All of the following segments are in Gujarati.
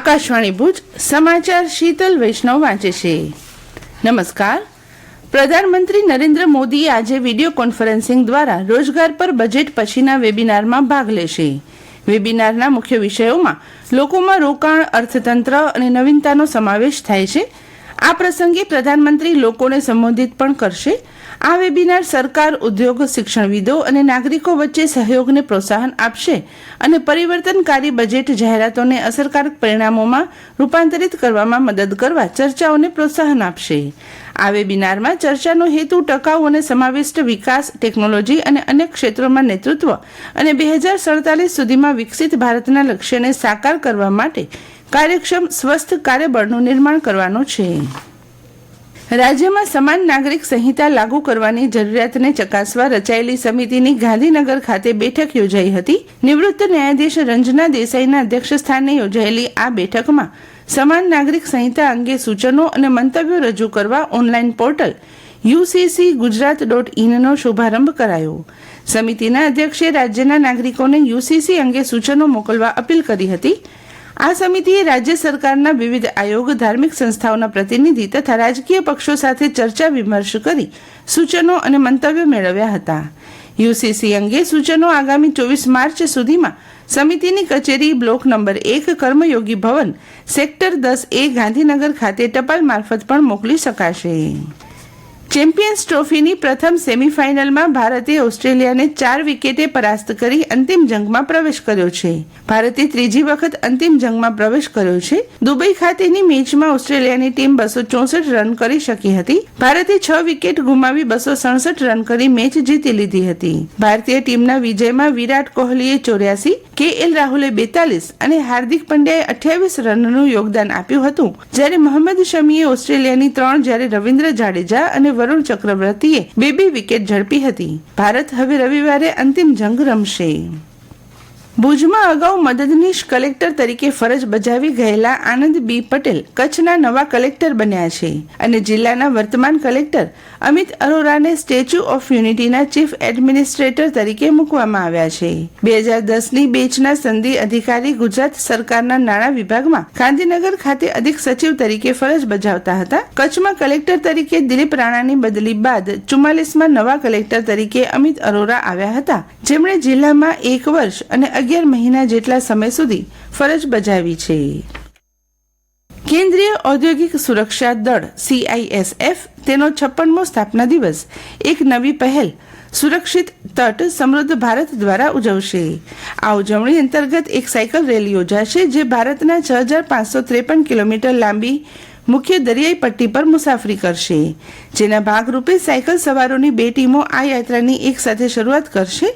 આકાશવાણી ભુજ સમાચાર શીતલ વૈષ્ણવ વાંચે છે. નમસ્કાર. પ્રધાનમંત્રી નરેન્દ્ર મોદી આજે વિડીયો કોન્ફરન્સિંગ દ્વારા રોજગાર પર બજેટ પછીના વેબિનારમાં ભાગ લેશે. વેબિનારના મુખ્ય વિષયોમાં લોકોમાં રોકાણ, અર્થતંત્ર અને નવીનતાનો સમાવેશ થાય છે. આ પ્રસંગે પ્રધાનમંત્રી લોકોને સંબોધિત પણ કરશે. આ વેબિનાર સરકાર, ઉદ્યોગ, શિક્ષણવિદો અને નાગરિકો વચ્ચે સહયોગને પ્રોત્સાહન આપશે અને પરિવર્તનકારી બજેટ જાહેરાતોને અસરકારક પરિણામોમાં રૂપાંતરિત કરવામાં મદદ કરવા ચર્ચાઓને પ્રોત્સાહન આપશે. આ વેબિનારમાં ચર્ચાનો હેતુ ટકાઉ અને સમાવિષ્ટ વિકાસ, ટેકનોલોજી અને અન્ય ક્ષેત્રોમાં નેતૃત્વ અને 2047 સુધીમાં વિકસિત ભારતના લક્ષ્યને સાકાર કરવા માટે કાર્યક્ષમ, સ્વસ્થ કાર્યબળનું નિર્માણ કરવાનો છે. રાજ્યમાં સમાન નાગરિક સંહિતા લાગુ કરવાની જરૂરિયાતને ચકાસવા રચાયેલી સમિતિની ગાંધીનગર ખાતે બેઠક યોજાઈ હતી. નિવૃત્ત ન્યાયાધીશ રંજના દેસાઈના અધ્યક્ષસ્થાને યોજાયેલી આ બેઠકમાં સમાન નાગરિક સંહિતા અંગે સૂચનો અને મંતવ્યો રજૂ કરવા ઓનલાઈન પોર્ટલ uccgujarat.in નો શુભારંભ કરાયો. સમિતિના અધ્યક્ષે રાજ્યના નાગરિકોને UCC અંગે સૂચનો મોકલવા અપીલ કરી હતી. આ સમિતિએ રાજ્ય સરકારના વિવિધ આયોગ, ધાર્મિક સંસ્થાઓના પ્રતિનિધિ તથા રાજકીય પક્ષો સાથે ચર્ચા વિમર્શ કરી સૂચનો અને મંતવ્યો મેળવ્યા હતા. UCC અંગે સૂચનો આગામી 24 માર્ચ સુધીમાં સમિતિની કચેરી, બ્લોક નંબર 1, કર્મયોગી ભવન, સેક્ટર 10A, ગાંધીનગર ખાતે ટપાલ મારફત પણ મોકલી શકાશે. ચેમ્પિયન્સ ટ્રોફીની પ્રથમ સેમીફાઇનલમાં ભારતે ઓસ્ટ્રેલિયાને 4 વિકેટે પરાસ્ત કરી અંતિમ જંગમાં પ્રવેશ કર્યો છે. ભારતે ત્રીજી વખત અંતિમ જંગમાં પ્રવેશ કર્યો છે. દુબઈ ખાતેની મેચમાં ઓસ્ટ્રેલિયાની ટીમ 264 રન કરી શકી હતી. ભારતે 6 વિકેટ ગુમાવી 267 રન કરી મેચ જીતી લીધી હતી. ભારતીય ટીમના વિજયમાં વિરાટ કોહલીએ 84, KL રાહુલે 42 અને હાર્દિક પંડ્યાએ 28 રનનું યોગદાન આપ્યું હતું. જ્યારે મોહમ્મદ શમીએ ઓસ્ટ્રેલિયાની 3, જ્યારે રવિન્દ્ર જાડેજા અને વરુણ ચક્રવર્તીએ 2 વિકેટ ઝડપી હતી. ભારત હવે રવિવારે અંતિમ જંગ રમશે. ભુજમાં અગાઉ મદદનીશ કલેક્ટર તરીકે ફરજ બજાવી ગયેલા આનંદ બી પટેલ કચ્છના નવા કલેક્ટર બન્યા છે અને જિલ્લાના વર્તમાન કલેક્ટર અમિત અરોરાને સ્ટેચ્યુ ઓફ યુનિટીના ચીફ એડમિનિસ્ટ્રેટર તરીકે મૂકવામાં આવ્યા છે. 2010ની બેચના સંધિ અધિકારી ગુજરાત સરકારના નાણાં વિભાગમાં ગાંધીનગર ખાતે અધિક સચિવ તરીકે ફરજ બજાવતા હતા. કચ્છમાં કલેક્ટર તરીકે દિલીપ રાણાની બદલી બાદ 44માં નવા કલેક્ટર તરીકે અમિત અરોરા આવ્યા હતા, જેમણે જિલ્લામાં 1 વર્ષ અને 11 મહિના જેટલા સમય સુધી ફરજ બજાવી છે. કેન્દ્રીય ઔદ્યોગિક સુરક્ષા દળ CISF તેનો 56મો સ્થાપના દિવસ એક નવી પહેલ સુરક્ષિત તટ સમૃદ્ધ ભારત દ્વારા ઉજવશે. આ ઉજવણી અંતર્ગત એક સાયકલ રેલી યોજાશે જે ભારતના 6553 કિલોમીટર લાંબી મુખ્ય દરિયાઈ પટ્ટી પર મુસાફરી કરશે. જેના ભાગરૂપે સાયકલ સવારોની 2 ટીમો આ યાત્રાની એક સાથે શરૂઆત કરશે.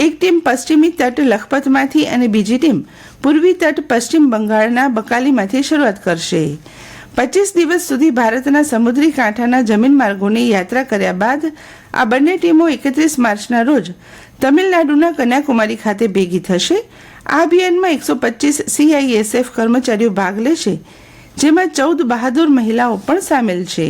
એક ટીમ પશ્ચિમી તટ લખપતમાંથી અને બીજી ટીમ પૂર્વી તટ પશ્ચિમ બંગાળના બકાલીમાંથી શરૂઆત કરશે. 25 દિવસ સુધી ભારતના સમુદ્રી કાંઠાના જમીન માર્ગોની યાત્રા કર્યા બાદ આ બંને ટીમો 31 માર્ચના રોજ તમિલનાડુના કન્યાકુમારી ખાતે ભેગી થશે. આ અભિયાનમાં 125 CISF કર્મચારીઓ ભાગ લેશે, જેમાં 14 બહાદુર મહિલાઓ પણ સામેલ છે.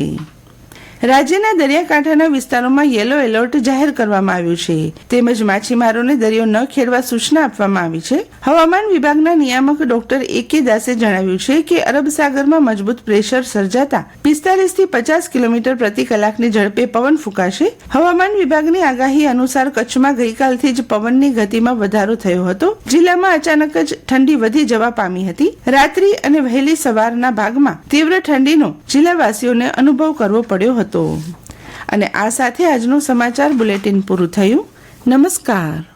રાજ્યના દરિયાકાંઠાના વિસ્તારોમાં યલો એલર્ટ જાહેર કરવામાં આવ્યું છે, તેમજ માછીમારોને દરિયો ન ખેડવા સૂચના આપવામાં આવી છે. હવામાન વિભાગના નિયામક ડોક્ટર AK દાસે જણાવ્યું છે કે અરબ સાગરમાં મજબૂત પ્રેશર સર્જાતા 45 થી 50 કિલોમીટર પ્રતિ કલાકની ઝડપે પવન ફૂંકાશે. હવામાન વિભાગની આગાહી અનુસાર કચ્છમાં ગઈકાલથી જ પવનની ગતિમાં વધારો થયો હતો. જિલ્લામાં અચાનક જ ઠંડી વધી જવા પામી હતી. રાત્રિ અને વહેલી સવારના ભાગમાં તીવ્ર ઠંડીનો જિલ્લાવાસીઓને અનુભવ કરવો પડ્યો હતો. અને આ સાથે આજનું સમાચાર બુલેટિન પૂરું થયું. નમસ્કાર.